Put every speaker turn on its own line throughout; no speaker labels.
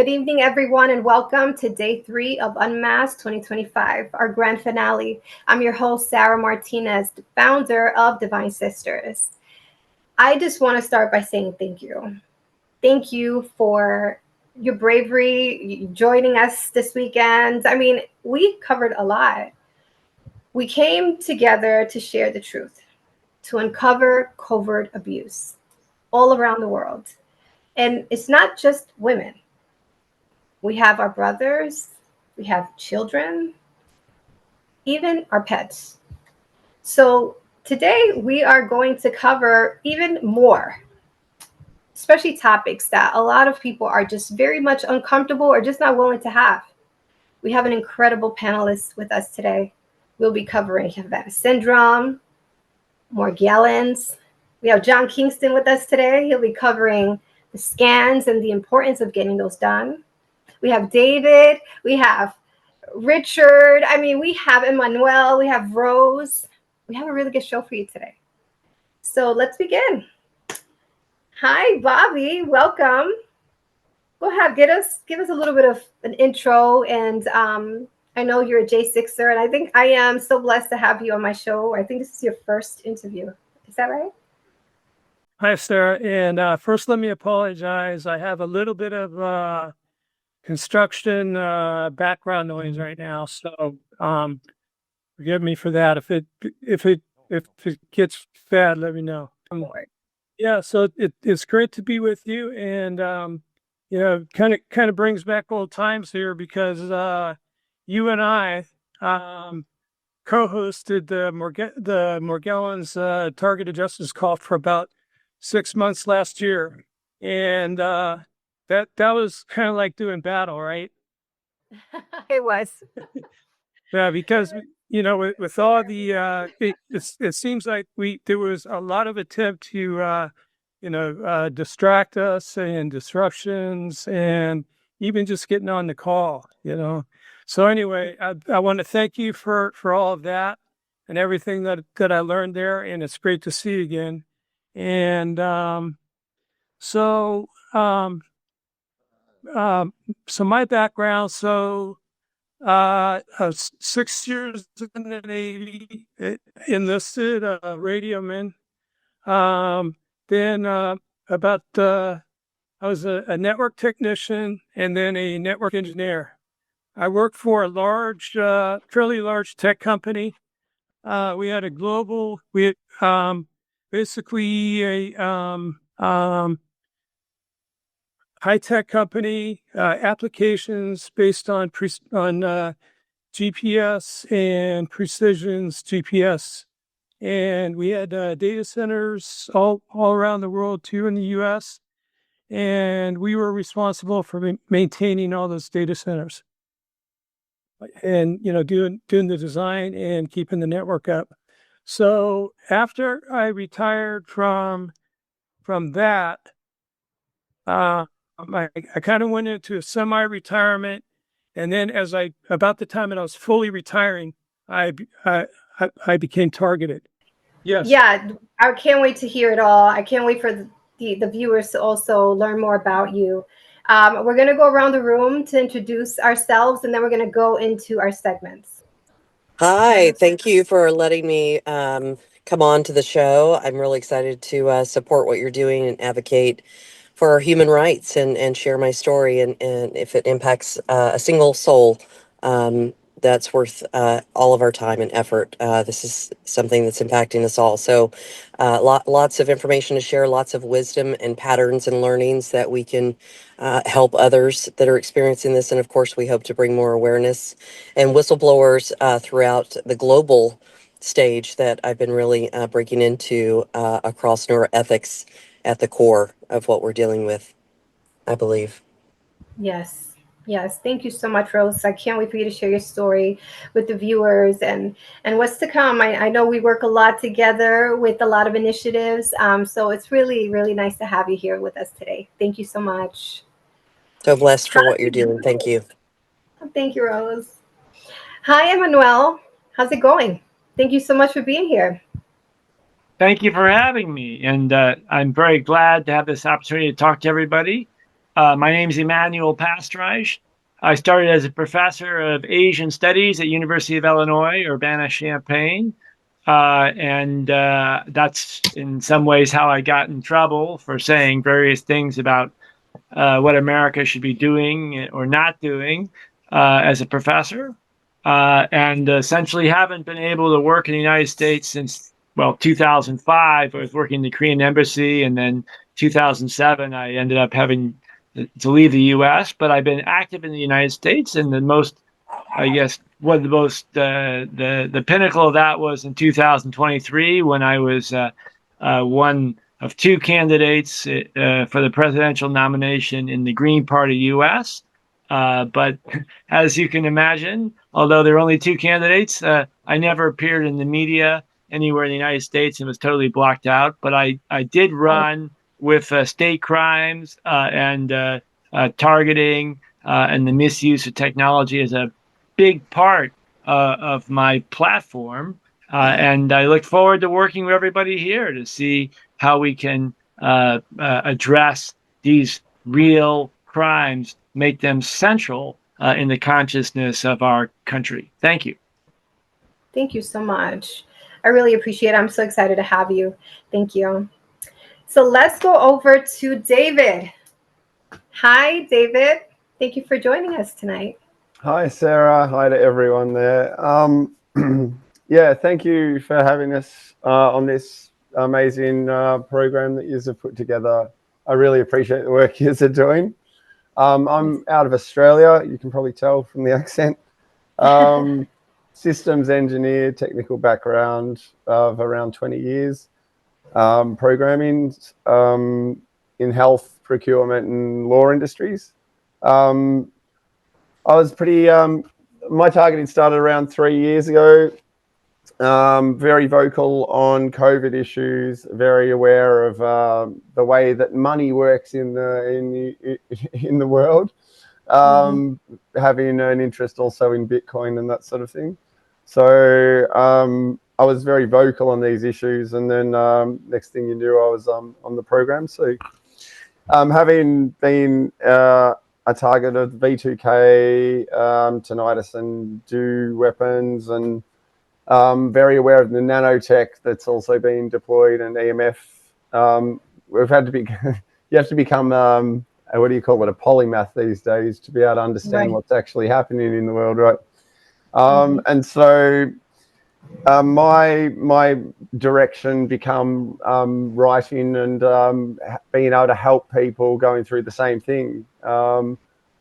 Good evening, everyone, and welcome to day 3 of Unmasked 2025, our grand finale. I'm your host, Sarah Martinez, the founder of Divine Sisters. I just want to start by saying thank you. Thank you for your bravery, joining us this weekend. I mean, we covered a lot. We came together to share the truth, to uncover covert abuse all around the world. And it's not just women. We have our brothers, we have children, even our pets. So today we are going to cover even more, especially topics that a lot of people are just very much uncomfortable or just not willing to have. We have an incredible panelist with us today. We'll be covering Havana syndrome, Morgellons. We have John Kingston with us today. He'll be covering the scans and the importance of getting those done. We have David, we have Richard, we have Emmanuel, we have Rose. We have a really good show for you today. So let's begin. Hi, Bobby, welcome. Go ahead, give us a little bit of an intro. And I know you're a J6er, and I think I am so blessed to have you on my show. I think this is your first interview. Is that right?
Hi, Sarah. And first, let me apologize. I have a little bit of construction background noise right now, so forgive me for that. If it gets bad, let me know. Yeah, so it's great to be with you, and kind of brings back old times here because you and I co-hosted the Morgellons Targeted Justice Call for about 6 months last year, and that was kind of like doing battle, right?
It was.
Yeah, because with all the it seems like there was a lot of attempt to distract us and disruptions and even just getting on the call. So anyway, I want to thank you for all of that and everything that I learned there, and it's great to see you again. And so my background, I was 6 years in the Navy, enlisted, radioman. Then I was a network technician and then a network engineer. I worked for a fairly large tech company. We had basically a high-tech company, applications based on GPS and precision's GPS. And we had data centers all around the world, too, in the U.S. And we were responsible for maintaining all those data centers and, doing the design and keeping the network up. So after I retired from that, I kind of went into a semi-retirement, and then about the time that I was fully retiring, I became targeted. Yes.
Yeah, I can't wait to hear it all. I can't wait for the viewers to also learn more about you. We're going to go around the room to introduce ourselves, and then we're going to go into our segments.
Hi, thank you for letting me come on to the show. I'm really excited to support what you're doing and advocate for human rights and share my story. And if it impacts a single soul, that's worth all of our time and effort. This is something that's impacting us all. So lots of information to share, lots of wisdom and patterns and learnings that we can help others that are experiencing this. And of course, we hope to bring more awareness and whistleblowers throughout the global stage that I've been really breaking into across neuroethics at the core of what we're dealing with, I believe.
Yes. Thank you so much, Rose. I can't wait for you to share your story with the viewers and what's to come. I know we work a lot together with a lot of initiatives. So it's really, really nice to have you here with us today. Thank you so much.
So blessed for what you're doing. Thank you.
Thank you, Rose. Hi, Emmanuel. How's it going? Thank you so much for being here.
Thank you for having me. And I'm very glad to have this opportunity to talk to everybody. My name is Emmanuel Pastreich. I started as a professor of Asian Studies at University of Illinois, Urbana-Champaign. And that's in some ways how I got in trouble for saying various things about what America should be doing or not doing as a professor. And essentially haven't been able to work in the United States since, well, 2005. I was working in the Korean embassy, and then 2007, I ended up having to leave the U.S., but I've been active in the United States, and the most, I guess, one of the most, the pinnacle of that was in 2023 when I was one of two candidates for the presidential nomination in the Green Party U.S. But as you can imagine, although there are only two candidates, I never appeared in the media anywhere in the United States and was totally blocked out. But I did run with state crimes and targeting and the misuse of technology as a big part of my platform. And I look forward to working with everybody here to see how we can address these real crimes, make them central in the consciousness of our country. Thank you.
Thank you so much. I really appreciate it. I'm so excited to have you. Thank you. So let's go over to David. Hi, David. Thank you for joining us tonight.
Hi, Sarah. Hi to everyone there. Yeah, thank you for having us on this amazing program that you have put together. I really appreciate the work you are doing. I'm out of Australia. You can probably tell from the accent. Systems engineer, technical background of around 20 years. Programming in health, procurement, and law industries. I was pretty, my targeting started around 3 years ago. Very vocal on COVID issues, very aware of the way that money works in the world. Having an interest also in Bitcoin and that sort of thing. So I was very vocal on these issues, and then next thing you knew, I was on the program. So having been a target of V2K, tinnitus and do weapons, and very aware of the nanotech that's also being deployed in EMF. We've had to be, you have to become, what do you call it, a polymath these days to be able to understand what's actually happening in the world, right? And so my direction become writing and being able to help people going through the same thing.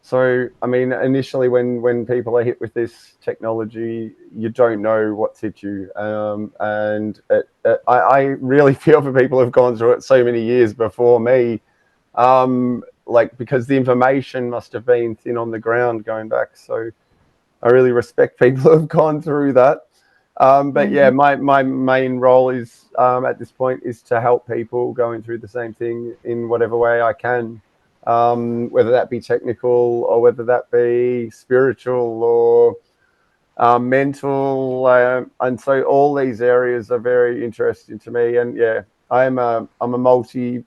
So I mean, initially when people are hit with this technology, you don't know what's hit you, and I really feel for people who've gone through it so many years before me, like, because the information must have been thin on the ground going back. So I really respect people who've gone through that. But yeah, my main role is at this point is to help people going through the same thing in whatever way I can, whether that be technical or whether that be spiritual or mental, and so all these areas are very interesting to me. And yeah, I'm a multi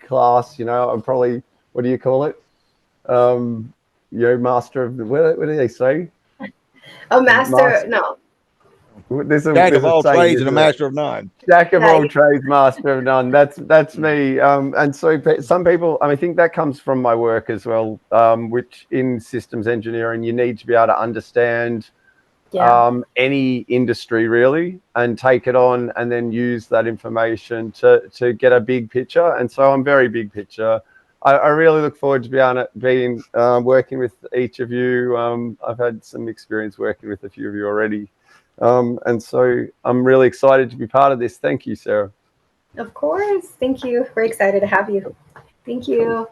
class. You know, I'm probably, what do you call it? Master of, what do they say?
Oh, master, no.
Jack of all trades and a master of none.
Jack of all trades, master of none. That's me. And so some people, I think that comes from my work as well, which in systems engineering, you need to be able to understand any industry really, and take it on and then use that information to get a big picture. And so I'm very big picture. I really look forward to being working with each of you. I've had some experience working with a few of you already. And so I'm really excited to be part of this. Thank you, Sarah.
Of course. Thank you. We're excited to have you. Thank you.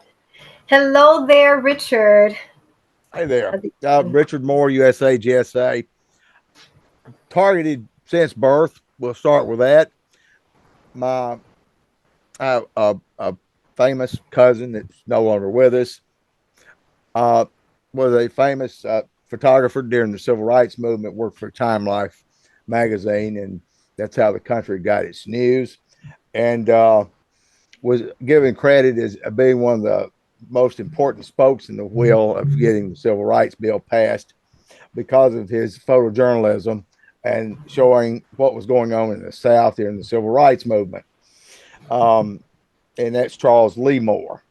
Hello there, Richard.
Hey there. Richard Moore, USA, GSA. Targeted since birth. We'll start with that. My a famous cousin that's no longer with us was a famous photographer during the civil rights movement, worked for Time Life magazine, and that's how the country got its news, and was given credit as being one of the most important spokes in the wheel of getting the Civil Rights Bill passed because of his photojournalism and showing what was going on in the South during the Civil Rights movement. And that's Charles Lee Moore,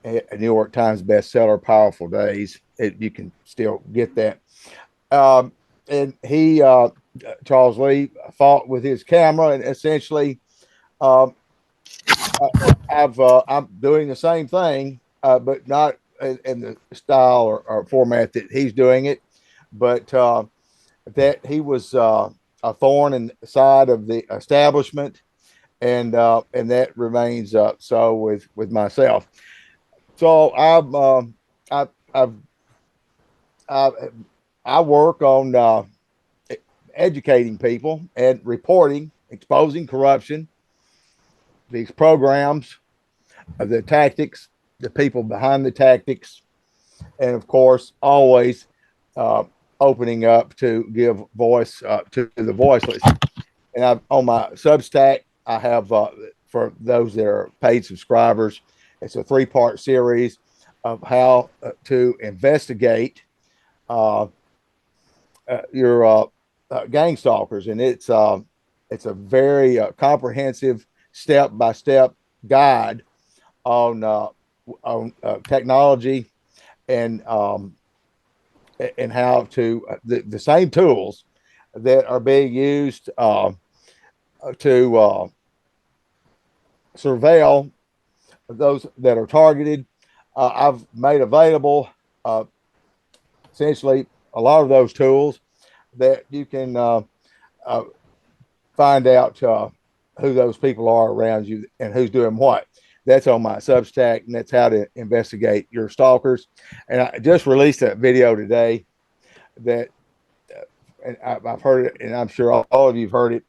a New York Times bestseller, Powerful Days. You can still get that. And he, Charles Lee, fought with his camera, and essentially, I'm doing the same thing, but not in the style or format that he's doing it. But that he was a thorn in the side of the establishment, and that remains so with myself. So I work on educating people and reporting, exposing corruption, these programs, the tactics, the people behind the tactics, and of course, always opening up to give voice to the voiceless. And on my Substack, I have for those that are paid subscribers, it's a 3-part series of how to investigate your gang stalkers, and it's a very comprehensive step-by-step guide on technology and how to the same tools that are being used to surveil those that are targeted. I've made available essentially a lot of those tools that you can find out who those people are around you and who's doing what. That's on my Substack, and that's how to investigate your stalkers. And I just released that video today that and I've heard it, and I'm sure all of you've heard it.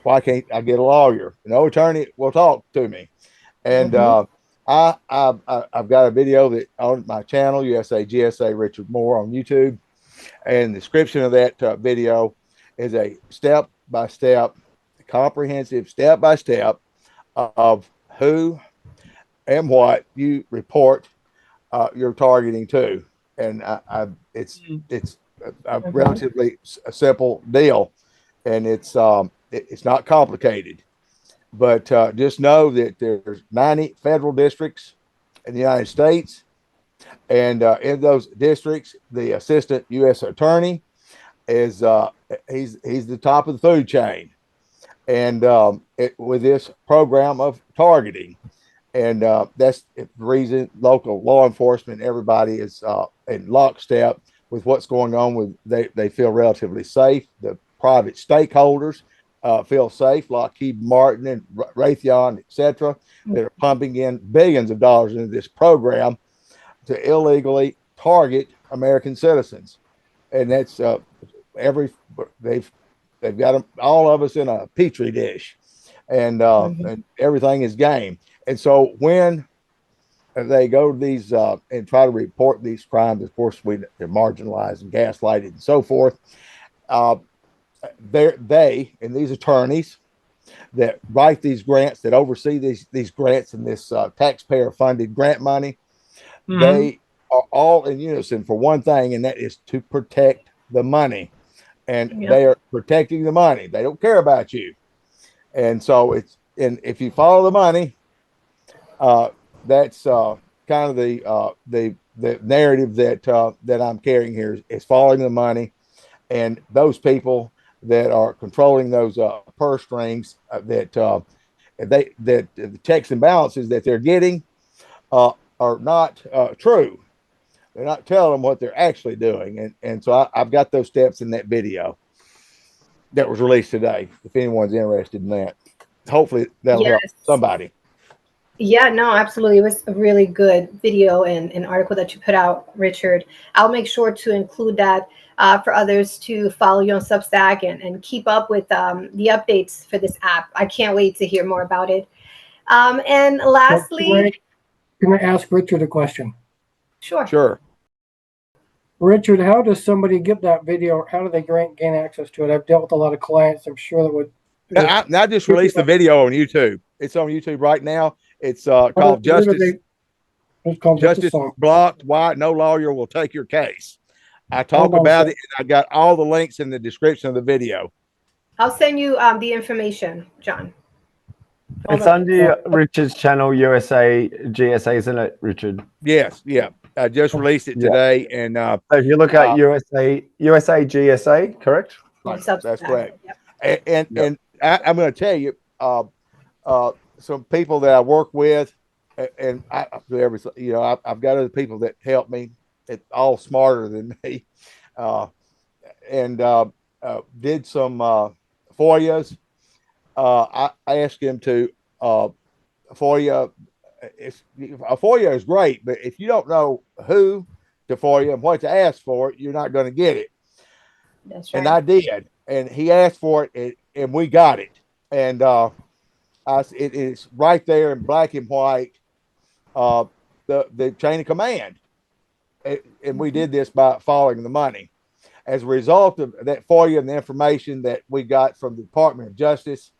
Why can't I get a lawyer? No attorney will talk to me. And I've got a video that on my channel, USA GSA Richard Moore on YouTube, and the description of that video is a step-by-step, comprehensive step-by-step of who and what you report you're targeting to, and it's a relatively simple deal, and it's not complicated. But just know that there's 90 federal districts in the United States, and in those districts, the assistant U.S. attorney is he's the top of the food chain, and with this program of targeting, and that's the reason local law enforcement, everybody is in lockstep with what's going on. With they feel relatively safe. The private stakeholders feel safe, Lockheed Martin and Raytheon, etc., that are pumping in billions of dollars into this program to illegally target American citizens, and that's they've got them, all of us in a petri dish, and everything is game. And so when they go to these and try to report these crimes, of course they're marginalized and gaslighted and so forth. They and these attorneys that write these grants, that oversee these grants and this taxpayer funded grant money, they are all in unison for one thing, and that is to protect the money. And they are protecting the money. They don't care about you. And so if you follow the money, that's kind of the narrative that I'm carrying here is following the money, and those people that are controlling those purse strings that the checks and balances that they're getting are not true. They're not telling them what they're actually doing. And so I've got those steps in that video that was released today, if anyone's interested in that. Hopefully that'll help somebody.
Yeah, no, absolutely. It was a really good video and an article that you put out, Richard. I'll make sure to include that for others to follow you on Substack and keep up with the updates for this app. I can't wait to hear more about it. And lastly,
can I ask Richard a question?
Sure.
Richard, how does somebody get that video? How do they gain access to it? I've dealt with a lot of clients. I'm sure that would.
I just released the video on YouTube. It's on YouTube right now. It's called Justice.
It's called just a
Justice
song.
blocked. Why no lawyer will take your case. I talk
Hold on a
about
sec.
it, and I got all the links in the description of the video.
I'll send you the information, John.
It's under Richard's channel, USA GSA, isn't it, Richard?
Yes, yeah. I just released it today, and
so if you look at USA GSA, correct?
Right, that's correct.
Yep.
And I'm going to tell you, some people that I work with, and I've got other people that help me. It's all smarter than me, and did some FOIAs. I asked him to FOIA. A FOIA is great, but if you don't know who to FOIA and what to ask for, you're not going to get it.
That's right.
And I did, and he asked for it, and we got it. And it is right there in black and white, the chain of command. And we did this by following the money. As a result of that FOIA and the information that we got from the Department of Justice,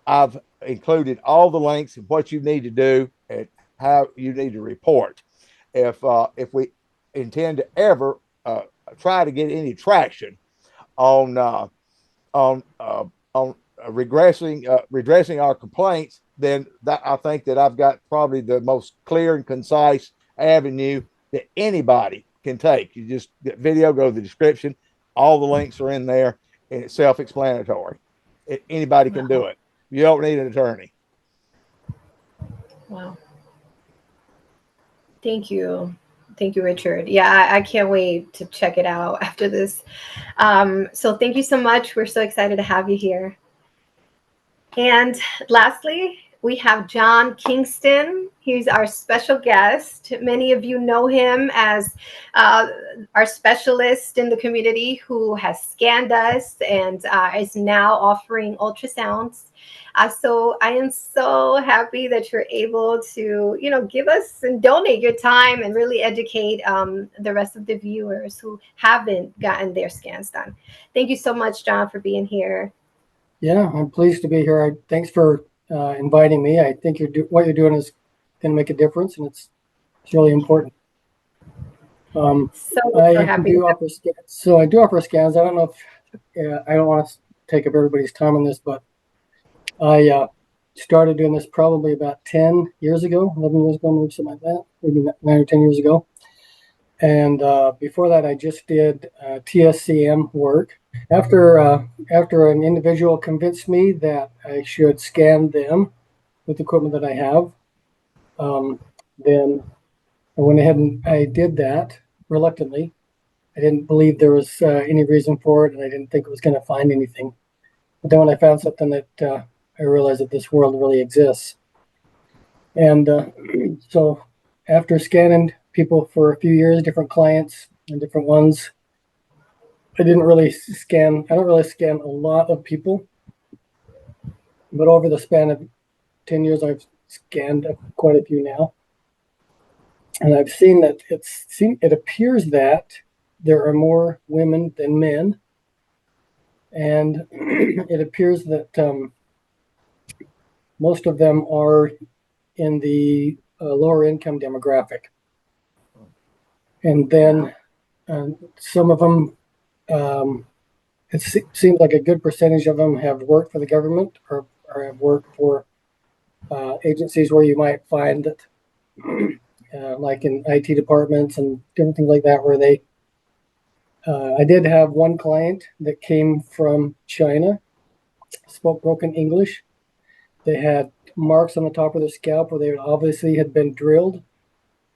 I've included all the links and what you need to do and how you need to report. If we intend to ever try to get any traction on redressing our complaints, then I think that I've got probably the most clear and concise avenue that anybody can take. You just get video, go to the description. All the links are in there, and it's self-explanatory. Anybody can do it. You don't need an attorney.
Wow. Thank you. Thank you, Richard. Yeah, I can't wait to check it out after this. So thank you so much. We're so excited to have you here. And lastly, we have John Kingston. He's our special guest. Many of you know him as our specialist in the community who has scanned us and is now offering ultrasounds. So I am so happy that you're able to, give us and donate your time and really educate the rest of the viewers who haven't gotten their scans done. Thank you so much, John, for being here.
Yeah, I'm pleased to be here. Thanks for inviting me. I think what you're doing is going to make a difference, and it's really important. I do offer scans. So I do offer scans. I don't know if I don't want to take up everybody's time on this, but I started doing this probably about 10 years ago, 11 years ago, maybe something like that, maybe 9 or 10 years ago. And before that, I just did TSCM work. After an individual convinced me that I should scan them with the equipment that I have, then I went ahead and I did that reluctantly. I didn't believe there was any reason for it, and I didn't think it was going to find anything. But then when I found something that I realized that this world really exists. And so after scanning people for a few years, different clients and different ones, I don't really scan a lot of people, but over the span of 10 years, I've scanned quite a few now. And I've seen that it appears that there are more women than men. And it appears that most of them are in the lower income demographic. And then some of them, it seems like a good percentage of them have worked for the government or have worked for agencies where you might find that, like in IT departments and different things like that, where they, I did have one client that came from China, spoke broken English. They had marks on the top of their scalp where they obviously had been drilled.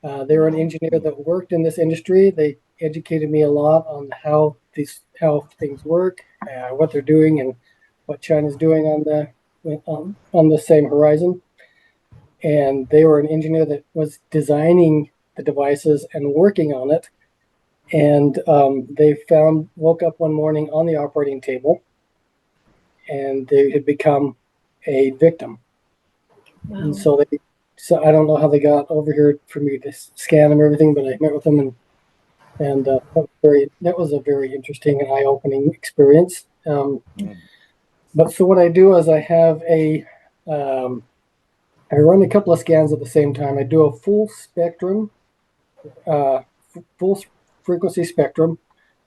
They were an engineer that worked in this industry. They educated me a lot on how things work, what they're doing, and what China's doing on the same horizon. And they were an engineer that was designing the devices and working on it. And they woke up one morning on the operating table, and they had become a victim. Wow. And so I don't know how they got over here for me to scan them and everything, but I met with them, and that was a very interesting and eye-opening experience. But so what I do is I have I run a couple of scans at the same time. I do a full spectrum, full frequency spectrum.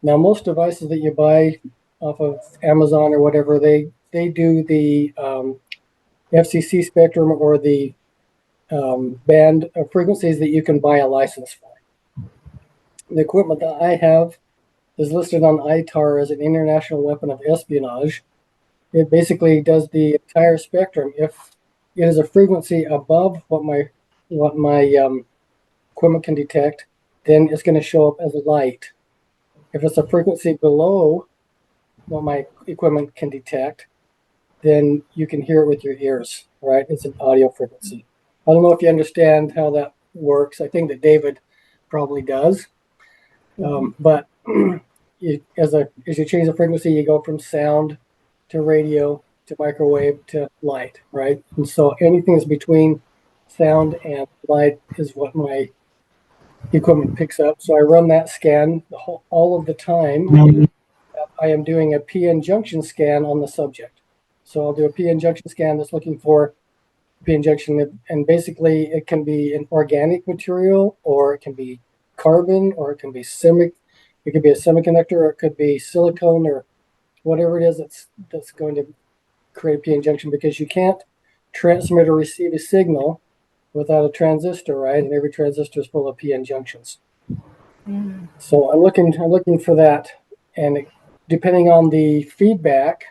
Now, most devices that you buy off of Amazon or whatever, they do the FCC spectrum or the band of frequencies that you can buy a license for. The equipment that I have is listed on ITAR as an international weapon of espionage. It basically does the entire spectrum. If it is a frequency above what my equipment can detect, then it's going to show up as light. If it's a frequency below what my equipment can detect, then you can hear it with your ears, right? It's an audio frequency. I don't know if you understand how that works. I think that David probably does. But as you change the frequency, you go from sound to radio to microwave to light, right? And so anything that's between sound and light is what my equipment picks up. So I run that scan all of the time. I am doing a PN junction scan on the subject. So I'll do a PN junction scan that's looking for PN junction, and basically it can be an organic material, or it can be carbon, or it can be it could be a semiconductor, or it could be silicone, or whatever it is that's going to create a PN junction, because you can't transmit or receive a signal without a transistor, right? And every transistor is full of PN junctions. So I'm looking for that, and depending on the feedback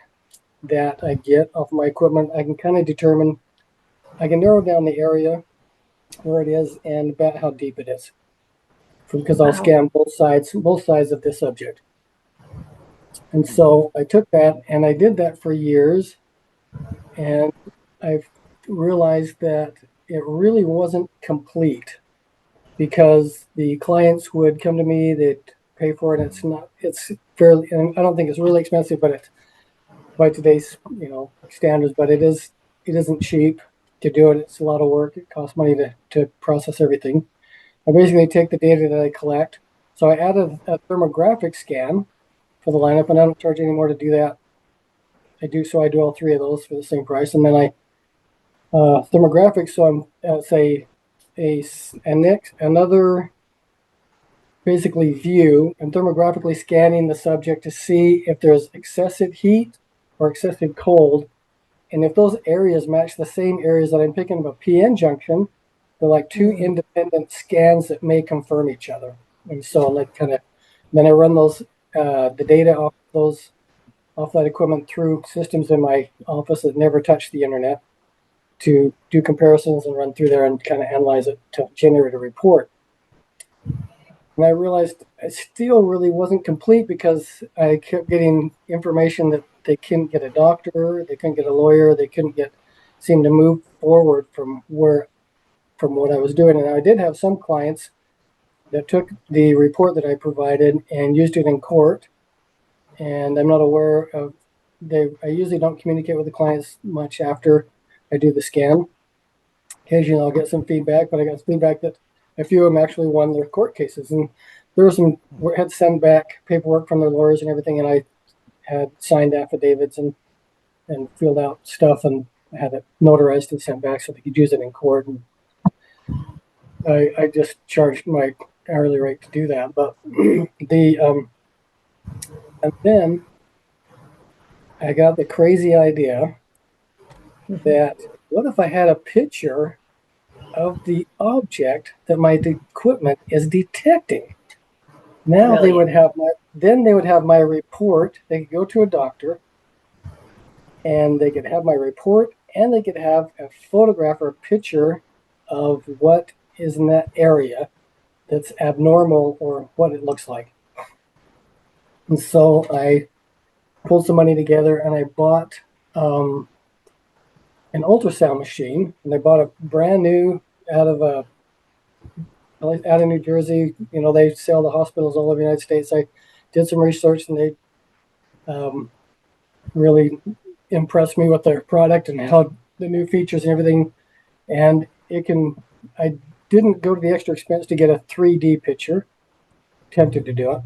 that I get off my equipment, I can kind of determine, I can narrow down the area where it is and about how deep it is, because I'll scan both sides of this subject. And so I took that and I did that for years, and I've realized that it really wasn't complete, because the clients would come to me, they'd pay for it. It's fairly, and I don't think it's really expensive, but it's by today's standards, but it isn't cheap to do it. It's a lot of work. It costs money to process everything. I basically take the data that I collect. So I added a thermographic scan for the lineup, and I don't charge any more to do that. I do all three of those for the same price, and then I thermographic. So I'm say another basically view. I'm thermographically scanning the subject to see if there's excessive heat or excessive cold, and if those areas match the same areas that I'm picking up a PN junction, they're like two independent scans that may confirm each other. And so then I run those the data off that equipment through systems in my office that never touch the internet, to do comparisons and run through there and kind of analyze it to generate a report. And I realized I still really wasn't complete, because I kept getting information that they couldn't get a doctor, they couldn't get a lawyer, they couldn't seem to move forward from what I was doing. And I did have some clients that took the report that I provided and used it in court. And I'm not aware of, I usually don't communicate with the clients much after I do the scan. Occasionally I'll get some feedback, but I got feedback that a few of them actually won their court cases, and there was had to send back paperwork from their lawyers and everything, and I had signed affidavits and filled out stuff and had it notarized and sent back so they could use it in court. And I just charged my hourly rate to do that. But and then I got the crazy idea that what if I had a picture of the object that my equipment is detecting? Now really? They would have my report. They could go to a doctor, and they could have my report, and they could have a photograph or a picture of what is in that area that's abnormal, or what it looks like. And so I pulled some money together, and I bought an ultrasound machine, and I bought a brand new out of New Jersey. They sell to hospitals all over the United States. I did some research, and they really impressed me with their product and how the new features and everything. And I didn't go to the extra expense to get a 3D picture. Tempted to do it,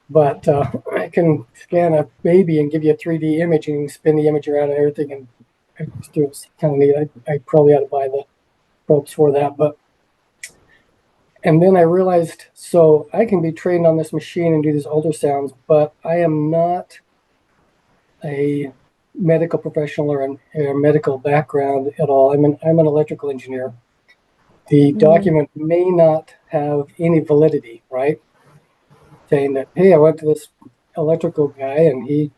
but I can scan a baby and give you a 3D image, and spin the image around and everything. And it's kind of neat. I probably ought to buy probes for that. And then I realized, so I can be trained on this machine and do these ultrasounds, but I am not a medical professional or a medical background at all. I'm an electrical engineer. The document may not have any validity, right? Saying that, hey, I went to this electrical guy and he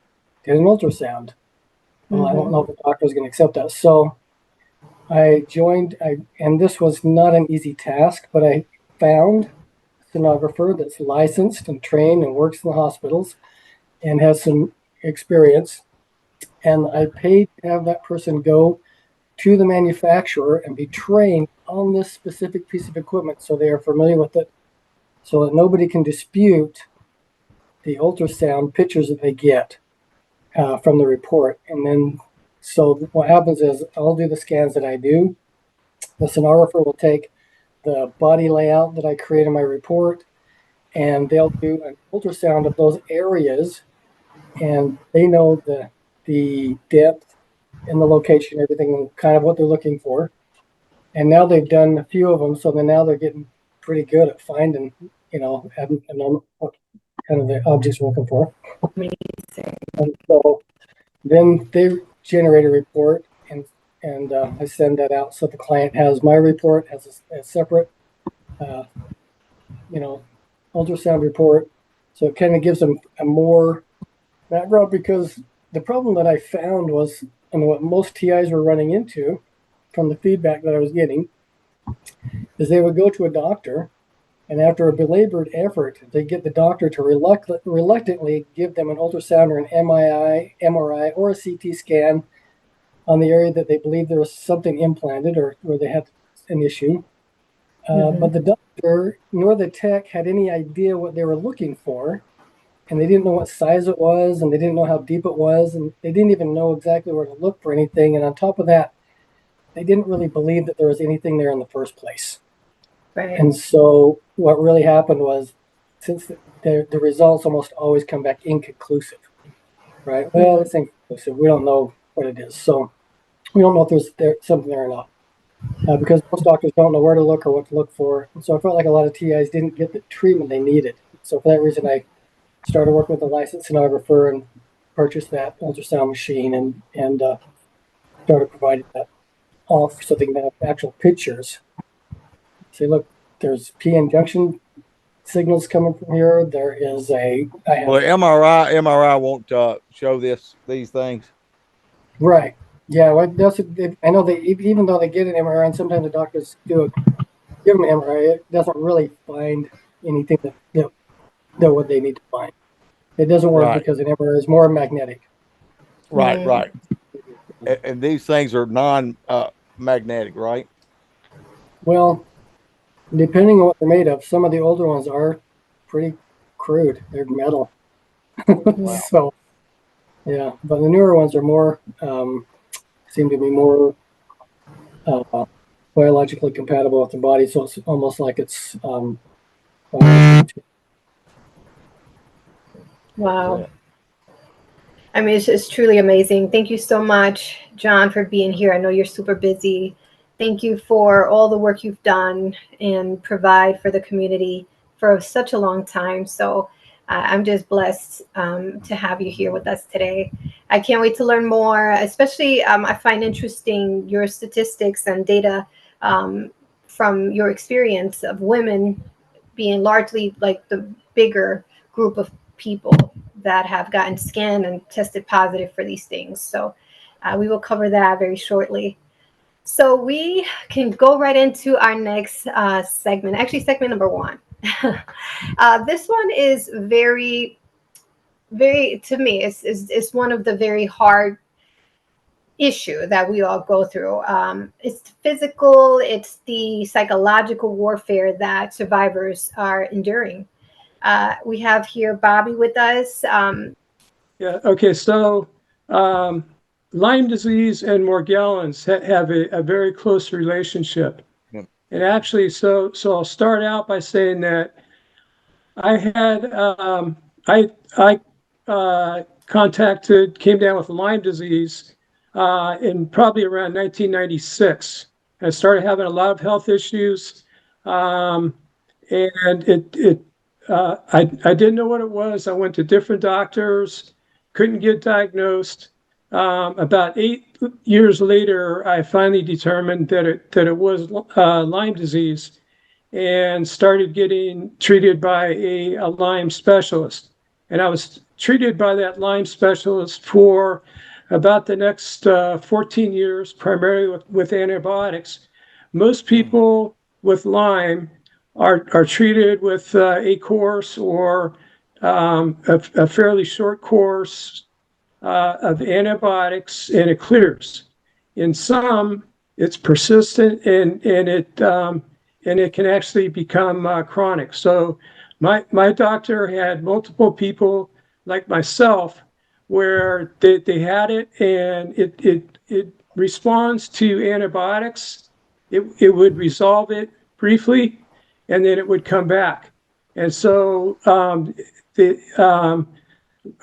did an ultrasound. Well, I don't know if the doctor is going to accept that. So I joined, and this was not an easy task, but I found a sonographer that's licensed and trained and works in the hospitals and has some experience. And I paid to have that person go to the manufacturer and be trained on this specific piece of equipment so they are familiar with it, so that nobody can dispute the ultrasound pictures that they get from the report. And then, so what happens is I'll do the scans that I do. The sonographer will take the body layout that I create in my report, and they'll do an ultrasound of those areas, and they know the depth and the location, everything, kind of what they're looking for. And now they've done a few of them, so then now they're getting pretty good at finding, what kind of the objects we're looking for. And so then they generate a report, and I send that out. So the client has my report as a separate, ultrasound report. So it kind of gives them a more background, because the problem that I found was, and what most TIs were running into from the feedback that I was getting, is they would go to a doctor, and after a belabored effort, they get the doctor to reluctantly give them an ultrasound or an MRI or a CT scan on the area that they believe there was something implanted or where they had an issue. But the doctor nor the tech had any idea what they were looking for, and they didn't know what size it was, and they didn't know how deep it was, and they didn't even know exactly where to look for anything. And on top of that, they didn't really believe that there was anything there in the first place.
Right.
And so what really happened was, since the results almost always come back inconclusive, right? Well, it's inconclusive. We don't know what it is. So we don't know if there's something there or not. Because most doctors don't know where to look or what to look for. And so I felt like a lot of TIs didn't get the treatment they needed. So for that reason, I started working with a licensed sonographer and purchased that ultrasound machine and started providing that off so they can have actual pictures. Say, look, there's PN junction signals coming from here. There is
well, MRI won't show these things.
Right. Yeah. Well, I know they, even though they get an MRI, and sometimes the doctors give them an MRI, it doesn't really find anything that what they need to find. It doesn't work because an MRI is more magnetic.
Right. And these things are non-magnetic, right?
Well, depending on what they're made of, some of the older ones are pretty crude. They're metal. So, yeah. But the newer ones are more, seem to be more biologically compatible with the body. So it's almost like it's.
Wow. I mean, it's truly amazing. Thank you so much, John, for being here. I know you're super busy. Thank you for all the work you've done and provide for the community for such a long time. So I'm just blessed to have you here with us today. I can't wait to learn more, especially I find interesting your statistics and data from your experience of women being largely like the bigger group of people that have gotten scanned and tested positive for these things. So we will cover that very shortly. So we can go right into our next segment, actually segment number 1. This one is very, to me, it's one of the very hard issue that we all go through. It's physical, it's the psychological warfare that survivors are enduring. We have here Bobby with us.
Yeah. Okay. So Lyme disease and Morgellons have a very close relationship.
Yep.
And actually, so I'll start out by saying that I had came down with Lyme disease in probably around 1996. I started having a lot of health issues. And I didn't know what it was. I went to different doctors, couldn't get diagnosed. About 8 years later, I finally determined that it was Lyme disease, and started getting treated by a Lyme specialist. And I was treated by that Lyme specialist for about the next 14 years, primarily with antibiotics. Most people with Lyme are treated with a course or a fairly short course of antibiotics, and it clears. In some, it's persistent, and it can actually become chronic. So my doctor had multiple people like myself where they had it, and it responds to antibiotics. It would resolve it briefly, and then it would come back. And so the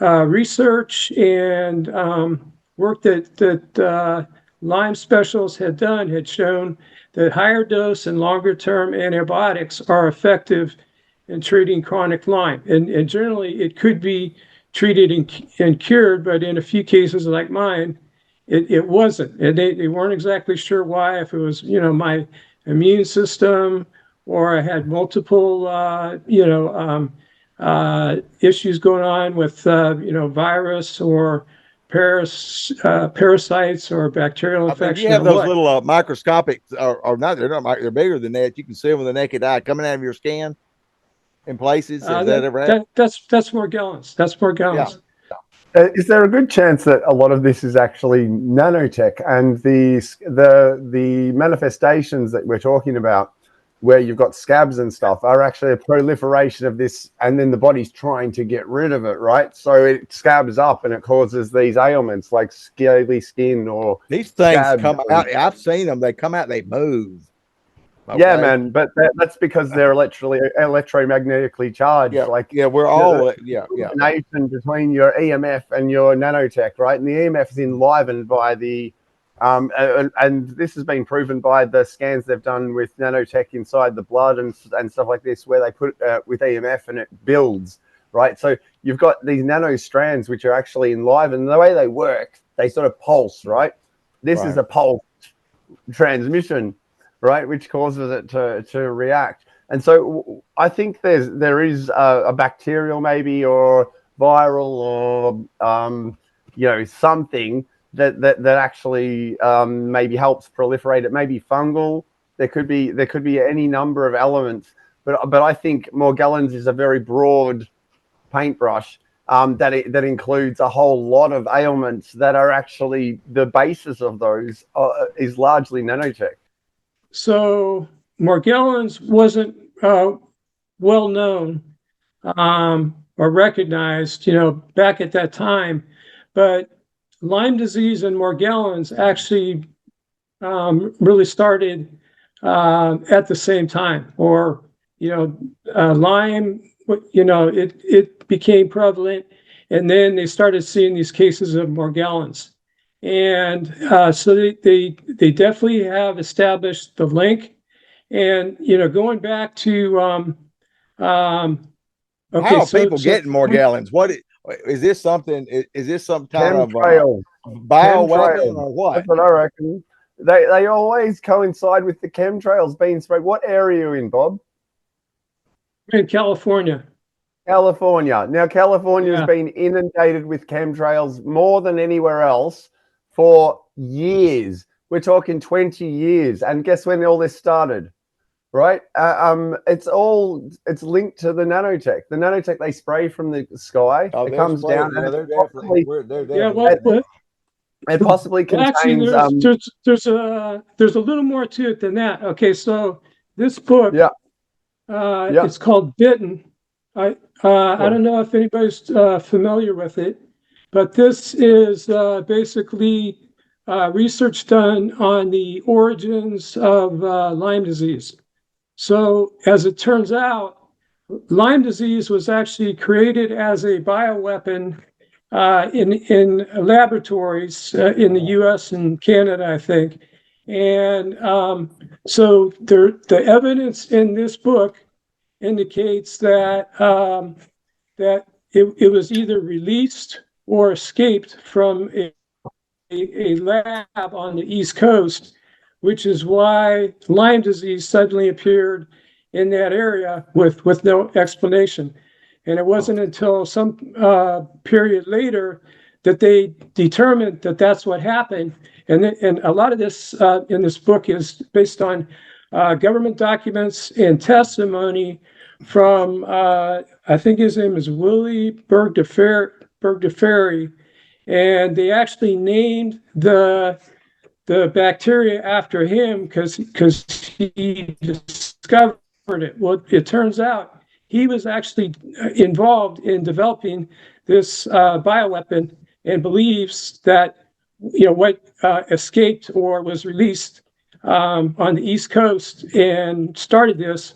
research and work that Lyme specialists had done had shown that higher dose and longer term antibiotics are effective in treating chronic Lyme. And generally, it could be treated and cured, but in a few cases like mine, it wasn't. And they weren't exactly sure why, if it was, my immune system, or I had multiple, issues going on with, virus or parasites or bacterial infection.
You have those little microscopic, or not, they're bigger than that. You can see them with the naked eye coming out of your scan in places. Has that ever happened?
That's Morgellons. That's Morgellons.
Yeah. Is there a good chance that a lot of this is actually nanotech, and the manifestations that we're talking about, where you've got scabs and stuff, are actually a proliferation of this, and then the body's trying to get rid of it, right? So it scabs up and it causes these ailments like scaly skin or
these things come out. I've seen them. They come out, they move.
Okay. Yeah, man, but that's because they're electromagnetically charged.
Yeah, we're all
combination between your EMF and your nanotech, right? And the EMF is enlivened by the and this has been proven by the scans they've done with nanotech inside the blood and stuff like this, where they put with EMF and it builds, right? So you've got these nano strands which are actually enlivened. The way they work, they sort of pulse, right? This is a pulse transmission, right, which causes it to react. And so I think there is a bacterial maybe, or viral, or something that actually maybe helps proliferate it. Maybe fungal. There could be any number of elements, but I think Morgellons is a very broad paintbrush that includes a whole lot of ailments that are actually the basis of those is largely nanotech.
So Morgellons wasn't well known or recognized, back at that time, but Lyme disease and Morgellons actually really started at the same time, or Lyme, it became prevalent, and then they started seeing these cases of Morgellons. And so they definitely have established the link. And going back to
how are people getting Morgellons? What is this? Something? Is this some kind of bioweapon or what?
That's what I reckon. They always coincide with the chemtrails being sprayed. What area are you in, Bob?
In California.
California. Now, California has been inundated with chemtrails more than anywhere else for years. We're talking 20 years. And guess when all this started, right? It's linked to the nanotech. The nanotech they spray from the sky. It comes down.
Yeah, they're definitely.
It possibly contains.
Actually, there's a little more to it than that. Okay, so this book, it's called Bitten. I don't know if anybody's familiar with it, but this is basically research done on the origins of Lyme disease. So as it turns out, Lyme disease was actually created as a bioweapon in laboratories in the US and Canada, I think. And so the evidence in this book indicates that that it was either released or escaped from a lab on the East Coast, which is why Lyme disease suddenly appeared in that area with no explanation. And it wasn't until some period later that they determined that that's what happened. And a lot of this in this book is based on government documents and testimony from, I think his name is Willie Berg-de-Ferry, and they actually named the bacteria after him because he discovered it. Well, it turns out he was actually involved in developing this bioweapon and believes that what escaped or was released on the East Coast and started this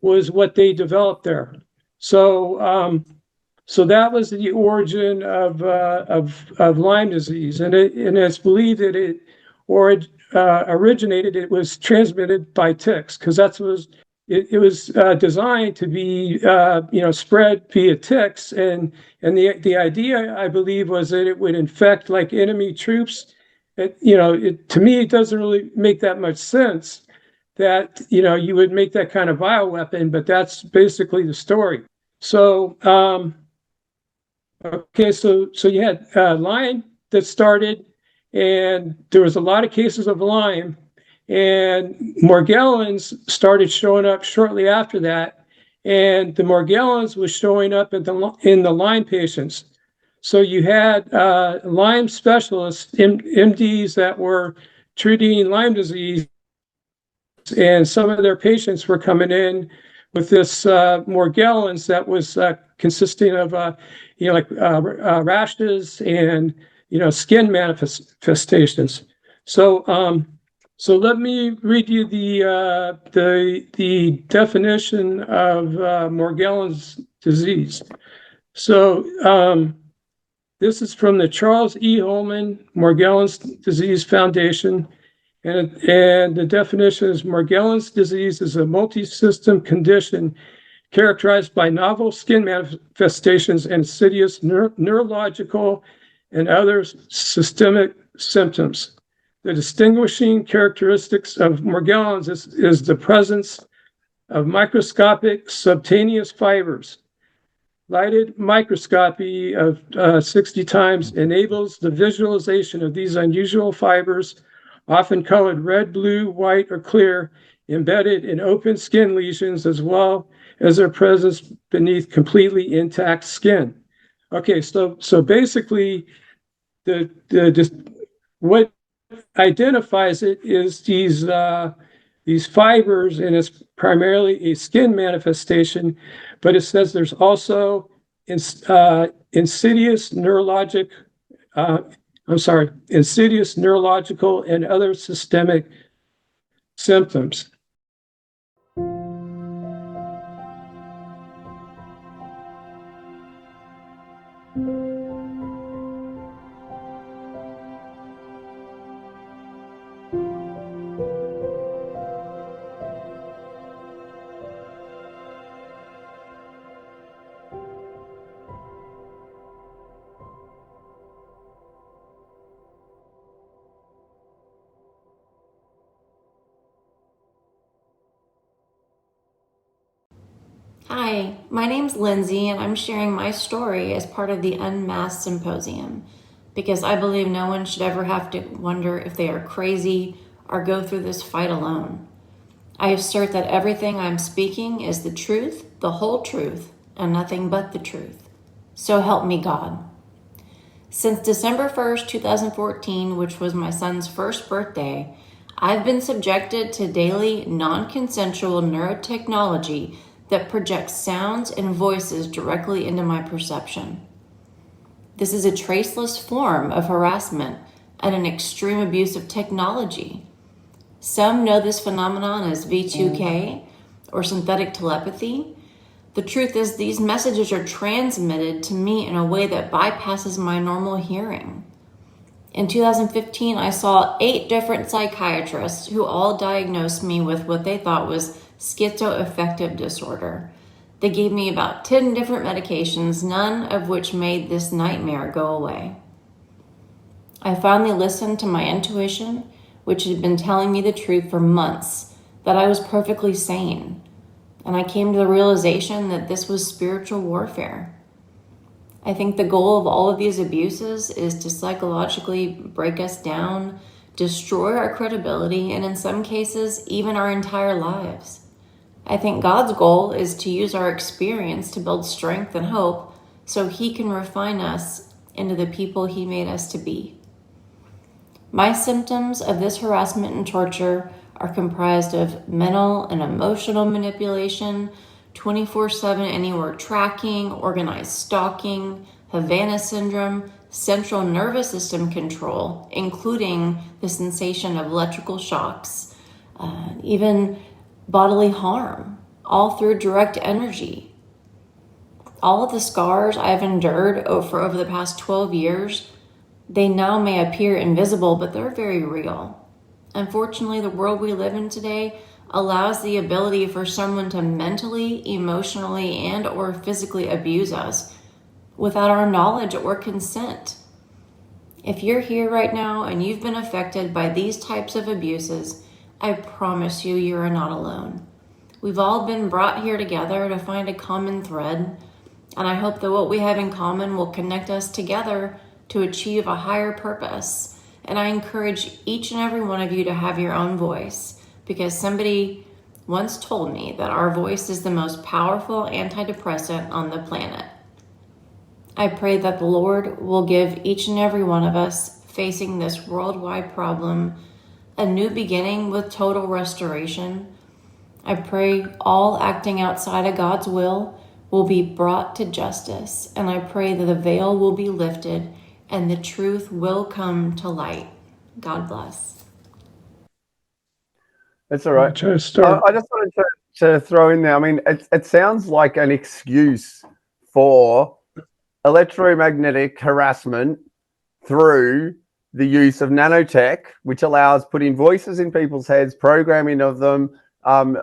was what they developed there. So so that was the origin of Lyme disease, and it's believed that it originated. It was transmitted by ticks because it was designed to be spread via ticks, and the idea, I believe, was that it would infect like enemy troops. To me, it doesn't really make that much sense that you would make that kind of bioweapon, but that's basically the story. So okay, so you had Lyme that started, and there was a lot of cases of Lyme, and Morgellons started showing up shortly after that, and the Morgellons was showing up in the Lyme patients. So you had Lyme specialists, MDs that were treating Lyme disease, and some of their patients were coming in with this Morgellons that was consisting of rashes and skin manifestations. So so let me read you the definition of Morgellons disease. So this is from the Charles E. Holman Morgellons Disease Foundation. And the definition is Morgellons disease is a multi-system condition characterized by novel skin manifestations and insidious neurological and other systemic symptoms. The distinguishing characteristics of Morgellons is the presence of microscopic subcutaneous fibers. Lighted microscopy of 60 times enables the visualization of these unusual fibers, often colored red, blue, white, or clear, embedded in open skin lesions, as well as their presence beneath completely intact skin. Okay, so basically, what identifies it is these fibers, and it's primarily a skin manifestation, but it says there's also insidious neurological and other systemic symptoms.
Hi, my name's Lindsay, and I'm sharing my story as part of the Unmasked Symposium because I believe no one should ever have to wonder if they are crazy or go through this fight alone. I assert that everything I'm speaking is the truth, the whole truth, and nothing but the truth. So help me God. Since December 1st, 2014, which was my son's first birthday, I've been subjected to daily non-consensual neurotechnology that projects sounds and voices directly into my perception. This is a traceless form of harassment and an extreme abuse of technology. Some know this phenomenon as V2K or synthetic telepathy. The truth is these messages are transmitted to me in a way that bypasses my normal hearing. In 2015, I saw 8 different psychiatrists who all diagnosed me with what they thought was schizoaffective disorder. They gave me about 10 different medications, none of which made this nightmare go away. I finally listened to my intuition, which had been telling me the truth for months, that I was perfectly sane. And I came to the realization that this was spiritual warfare. I think the goal of all of these abuses is to psychologically break us down, destroy our credibility, and in some cases, even our entire lives. I think God's goal is to use our experience to build strength and hope so He can refine us into the people He made us to be. My symptoms of this harassment and torture are comprised of mental and emotional manipulation, 24/7 anywhere tracking, organized stalking, Havana syndrome, central nervous system control, including the sensation of electrical shocks, even bodily harm, all through direct energy. All of the scars I've endured for over the past 12 years, they now may appear invisible, but they're very real. Unfortunately, the world we live in today allows the ability for someone to mentally, emotionally, and or physically abuse us without our knowledge or consent. If you're here right now and you've been affected by these types of abuses, I promise you are not alone. We've all been brought here together to find a common thread, and I hope that what we have in common will connect us together to achieve a higher purpose. And I encourage each and every one of you to have your own voice, because somebody once told me that our voice is the most powerful antidepressant on the planet. I pray that the Lord will give each and every one of us facing this worldwide problem a new beginning with total restoration. I pray all acting outside of God's will be brought to justice, and I pray that the veil will be lifted and the truth will come to light. God bless.
That's all right. I just wanted to throw in there. I mean, it sounds like an excuse for electromagnetic harassment through the use of nanotech, which allows putting voices in people's heads, programming of them,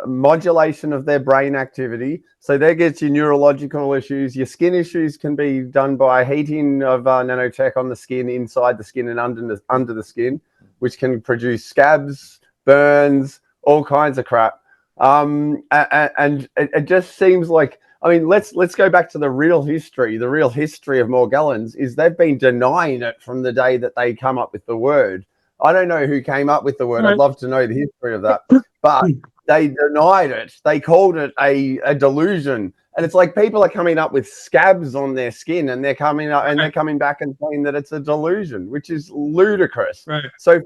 modulation of their brain activity. So that gets you neurological issues. Your skin issues can be done by heating of nanotech on the skin, inside the skin and under the skin, which can produce scabs, burns, all kinds of crap. And it just seems like, I mean, let's go back to the real history. The real history of Morgellons is they've been denying it from the day that they come up with the word. I don't know who came up with the word. I'd love to know the history of that. But they denied it. They called it a delusion. And it's like people are coming up with scabs on their skin, and they're coming up and they're coming back and saying that it's a delusion, which is ludicrous.
Right.
So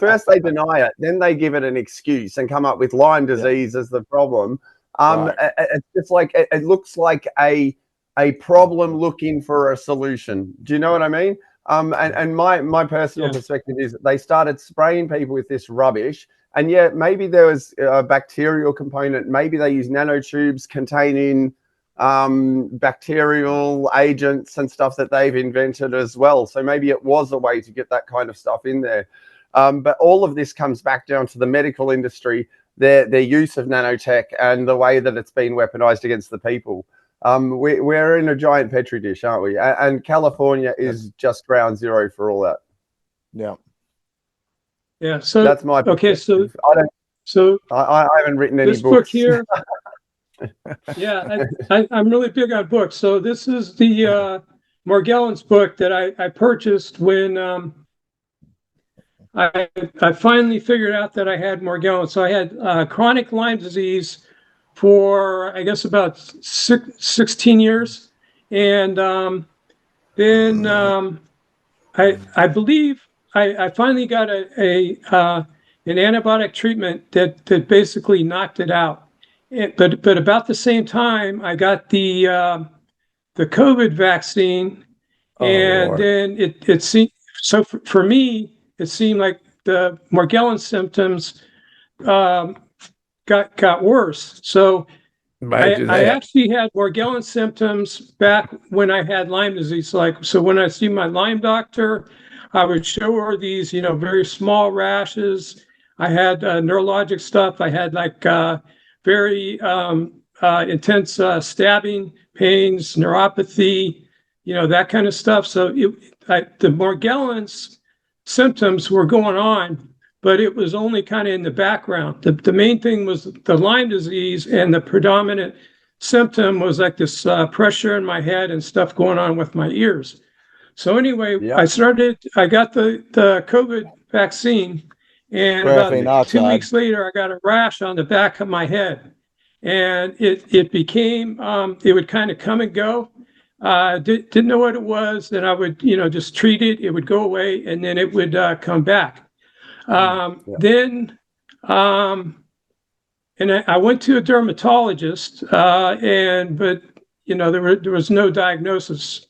first they deny it, then they give it an excuse and come up with Lyme disease as the problem. It's just like it looks like a problem looking for a solution. Do you know what I mean? And my personal perspective is that they started spraying people with this rubbish. And yeah, maybe there was a bacterial component. Maybe they use nanotubes containing bacterial agents and stuff that they've invented as well. So maybe it was a way to get that kind of stuff in there. But all of this comes back down to the medical industry, their use of nanotech and the way that it's been weaponized against the people. We're in a giant petri dish, aren't we? And California is just ground zero for all that.
Yeah.
Yeah. So
that's my
perspective.
I haven't written any
this
books.
Book here. Yeah, I'm really big on books. So this is the Morgellons book that I purchased when I finally figured out that I had Morgellons. So I had chronic Lyme disease for, I guess, about 16 years. And then I believe I finally got an antibiotic treatment that basically knocked it out. But about the same time, I got the COVID vaccine, and then it seemed, so for me, it seemed like the Morgellons symptoms got worse. So I actually had Morgellons symptoms back when I had Lyme disease. So when I see my Lyme doctor, I would show her these, very small rashes. I had neurologic stuff. I had like very intense stabbing pains, neuropathy, that kind of stuff. So the Morgellons symptoms were going on, but it was only kind of in the background. The main thing was the Lyme disease, and the predominant symptom was like this pressure in my head and stuff going on with my ears. So anyway,
Yeah.
I got the COVID vaccine, and
Graphene
about 2
oxide.
weeks later, I got a rash on the back of my head. And it became, it would kind of come and go. Didn't know what it was. Then I would, just treat it. It would go away, and then it would come back. Then, and I went to a dermatologist, but there was no diagnosis.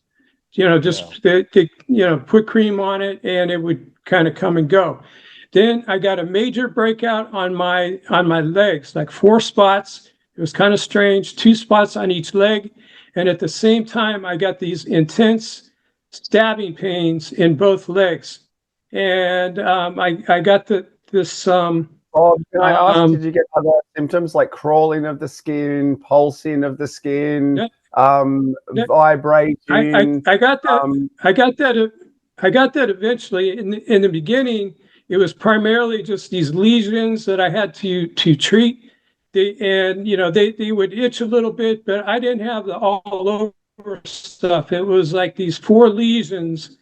Just they put cream on it, and it would kind of come and go. Then I got a major breakout on my legs, like 4 spots. It was kind of strange, 2 spots on each leg, and at the same time, I got these intense stabbing pains in both legs, and I got this.
Oh, can I ask, did you get other symptoms like crawling of the skin, pulsing of the skin, vibrating?
I got that. I got that eventually. In the beginning, it was primarily just these lesions that I had to treat. They would itch a little bit, but I didn't have the all over stuff. It was like these 4 lesions,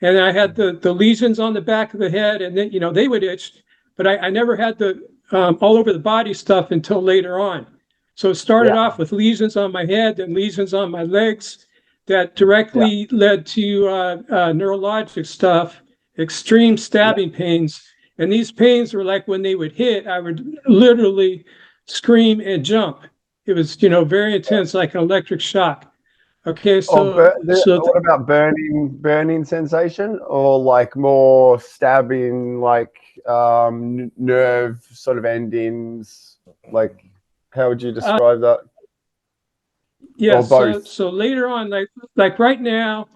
and I had the lesions on the back of the head, and then they would itch, but I never had the all over the body stuff until later on. So it started off with lesions on my head and lesions on my legs that directly led to neurologic stuff, extreme stabbing pains. And these pains were like when they would hit, I would literally scream and jump. It was, very intense, like an electric shock. Okay,
what about burning sensation, or like more stabbing, like nerve sort of endings? Like, how would you describe that?
Yeah,
or both?
so later on, like right now,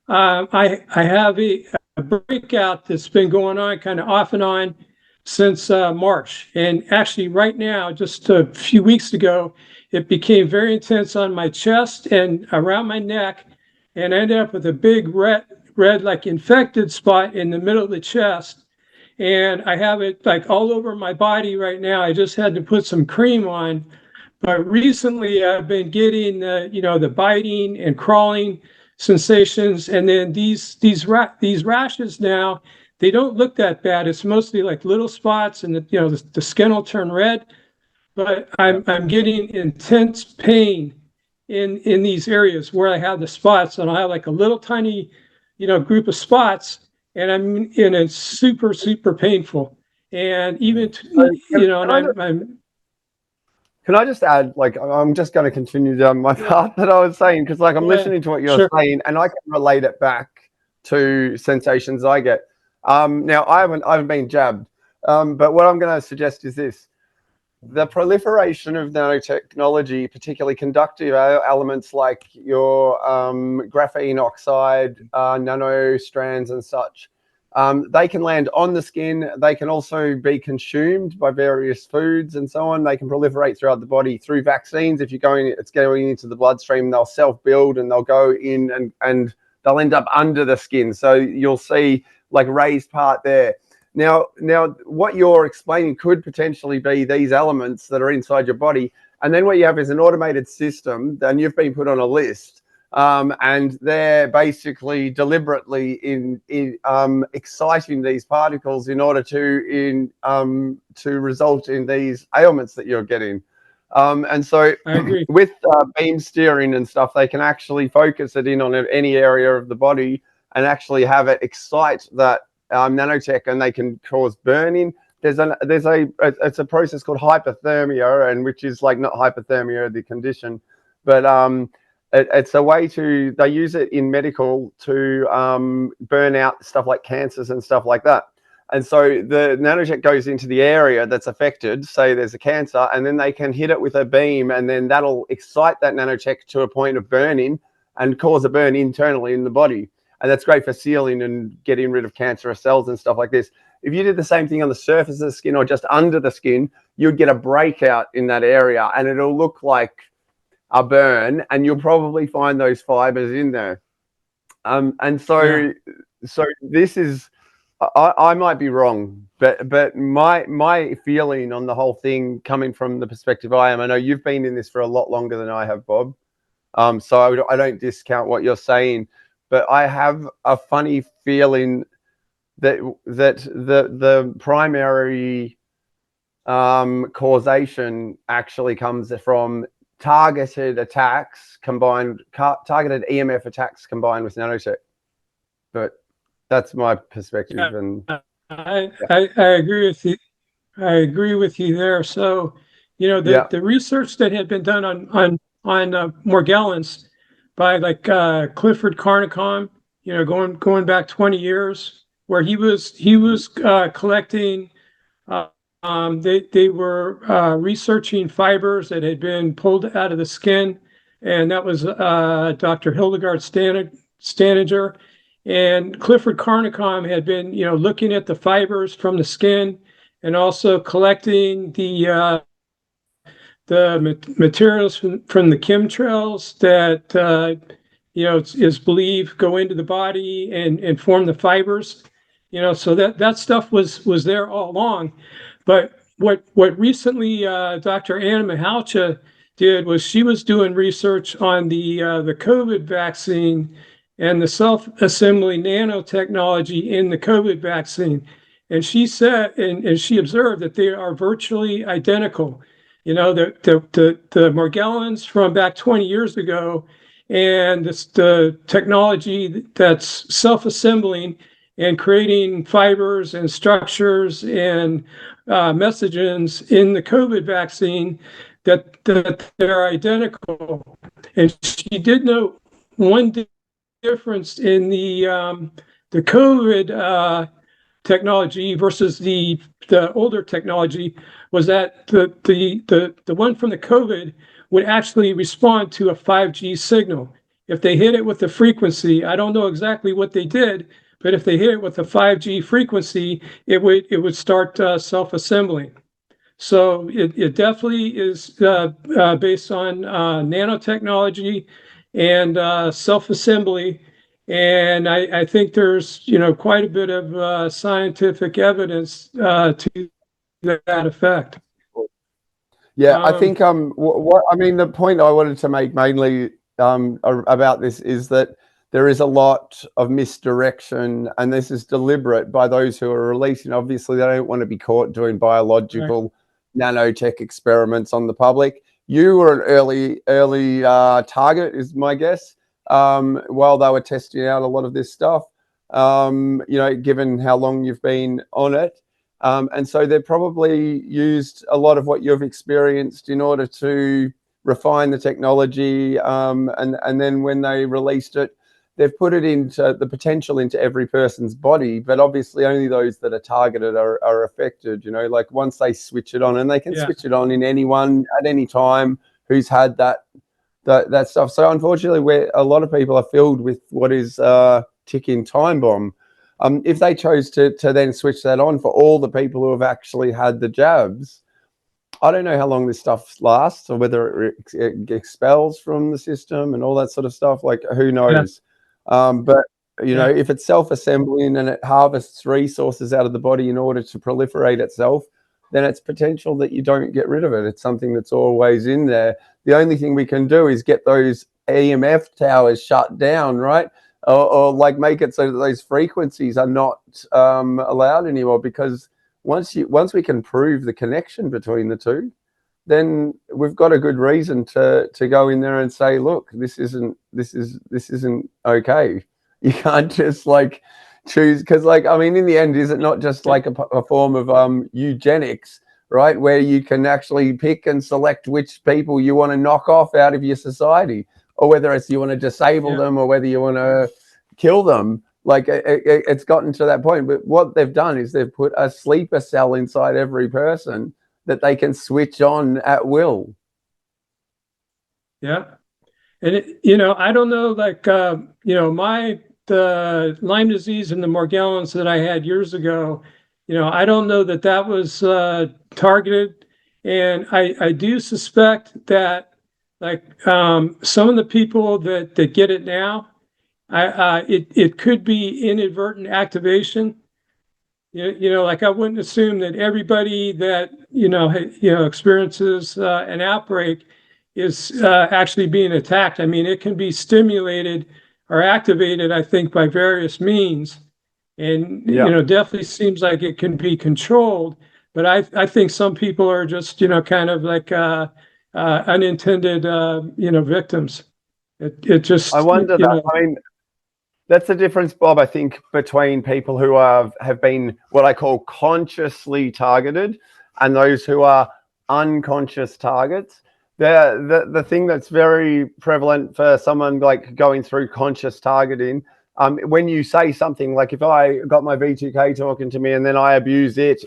I have a breakout that's been going on kind of off and on since March. And actually right now, just a few weeks ago, it became very intense on my chest and around my neck, and I ended up with a big red like infected spot in the middle of the chest. And I have it like all over my body right now. I just had to put some cream on. But recently I've been getting the biting and crawling sensations, and then these rashes now, they don't look that bad. It's mostly like little spots, and the skin will turn red. But I'm getting intense pain in these areas where I have the spots, and I have like a little tiny group of spots, and it's super painful. And even
Can I just add, like, I'm just going to continue down my path that I was saying, because like I'm listening to what you're saying, and I can relate it back to sensations I get. Now I haven't been jabbed, but what I'm going to suggest is this: the proliferation of nanotechnology, particularly conductive elements like your graphene oxide, nanostrands and such. They can land on the skin. They can also be consumed by various foods and so on. They can proliferate throughout the body through vaccines. If it's going into the bloodstream, they'll self-build and they'll go in and they'll end up under the skin. So you'll see like raised part there. Now, what you're explaining could potentially be these elements that are inside your body. And then what you have is an automated system, and you've been put on a list. And they're basically deliberately exciting these particles in order to result in these ailments that you're getting. And so with beam steering and stuff, they can actually focus it in on any area of the body and actually have it excite that nanotech, and they can cause burning. It's a process called hypothermia, and which is like not hypothermia, the condition, but it's a way they use it in medical to burn out stuff like cancers and stuff like that. And so the nanotech goes into the area that's affected, say there's a cancer, and then they can hit it with a beam, and then that'll excite that nanotech to a point of burning and cause a burn internally in the body. and that's great for sealing and getting rid of cancerous cells and stuff like this. If you did the same thing on the surface of the skin or just under the skin, you'd get a breakout in that area, and it'll look like a burn, and you'll probably find those fibers in there. And so this is, I might be wrong, but my feeling on the whole thing, coming from the perspective I know you've been in this for a lot longer than I have, Bob. So I don't discount what you're saying, but I have a funny feeling that the primary causation actually comes from targeted attacks targeted EMF attacks combined with nanotech. But that's my perspective. And
I agree with you. I agree with you there. So, the research that had been done on Morgellons by like Clifford Carnicom, going back 20 years, where he was collecting. They were researching fibers that had been pulled out of the skin, and that was Dr. Hildegard Staniger. And Clifford Carnicom had been, looking at the fibers from the skin and also collecting the materials from the chemtrails that is believed go into the body and form the fibers. So that stuff was there all along. But what recently Dr. Anna Mihalcha did was she was doing research on the COVID vaccine and the self-assembly nanotechnology in the COVID vaccine. And she said, and she observed that they are virtually identical. The Morgellons from back 20 years ago and the technology that's self-assembling and creating fibers and structures and messages in the COVID vaccine, that they're identical. And she did note one difference in the COVID technology versus the older technology was that the one from the COVID would actually respond to a 5G signal. If they hit it with the frequency, I don't know exactly what they did, but if they hit it with a 5G frequency, it would start self-assembling. So it definitely is based on nanotechnology and self-assembly. And I think there's, quite a bit of scientific evidence to that effect.
Yeah, I think the point I wanted to make mainly about this is that there is a lot of misdirection, and this is deliberate by those who are releasing. Obviously, they don't want to be caught doing biological nanotech experiments on the public. You were an early target, is my guess, while they were testing out a lot of this stuff, given how long you've been on it. And so they've probably used a lot of what you've experienced in order to refine the technology. And then when they released it, they've put it into the potential into every person's body, but obviously only those that are targeted are affected, like once they switch it on, and they can switch it on in anyone at any time who's had that stuff. So unfortunately, where a lot of people are filled with what is a ticking time bomb. If they chose to then switch that on for all the people who have actually had the jabs, I don't know how long this stuff lasts or whether it expels from the system and all that sort of stuff. Like, who knows? But if it's self-assembling and it harvests resources out of the body in order to proliferate itself, then it's potential that you don't get rid of it. It's something that's always in there. The only thing we can do is get those EMF towers shut down, right? Or like make it so that those frequencies are not allowed anymore. Because once we can prove the connection between the two, then we've got a good reason to go in there and say, look, this isn't okay. You can't just like choose, because in the end, is it not just like a form of eugenics, right, where you can actually pick and select which people you want to knock off out of your society, or whether it's you want to disable them or whether you want to kill them? Like it's gotten to that point. But what they've done is they've put a sleeper cell inside every person that they can switch on at will.
Yeah. And I don't know, my the Lyme disease and the Morgellons that I had years ago, I don't know that that was targeted. And I do suspect that, like, some of the people that get it now, it could be inadvertent activation. Like, I wouldn't assume that everybody that experiences an outbreak is actually being attacked. I mean, it can be stimulated or activated, I think, by various means, and definitely seems like it can be controlled. But I think some people are just kind of like unintended victims. It just
I wonder that. I mean, that's the difference, Bob, I think, between people who have been what I call consciously targeted and those who are unconscious targets. The thing that's very prevalent for someone like going through conscious targeting, when you say something like, if I got my V2K talking to me and then I abuse it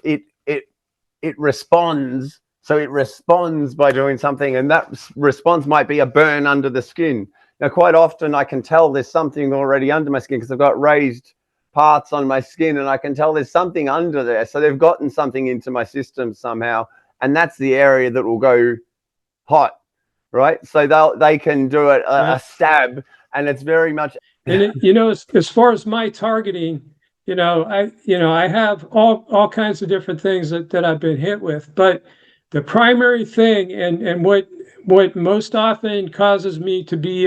responds. So it responds by doing something, and that response might be a burn under the skin. Now, quite often I can tell there's something already under my skin because I've got raised parts on my skin, and I can tell there's something under there. So they've gotten something into my system somehow, and that's the area that will go hot, right? So they can do a stab, and it's very much.
And as far as my targeting, I have all kinds of different things that I've been hit with, but the primary thing and what most often causes me to be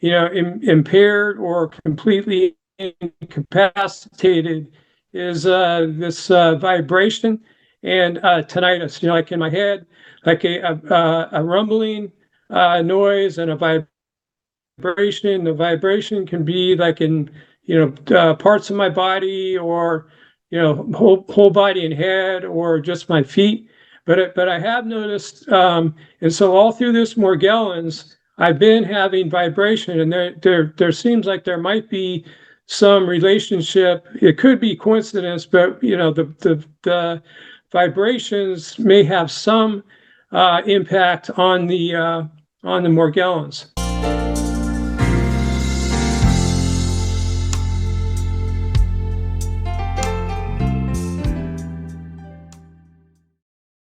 impaired or completely incapacitated is this vibration and tinnitus. Like in my head, like a rumbling noise and a vibration. The vibration can be like in parts of my body, or whole body and head, or just my feet. But I have noticed, and so all through this Morgellons, I've been having vibration, and there seems like there might be some relationship. It could be coincidence, but the vibrations may have some impact on the Morgellons.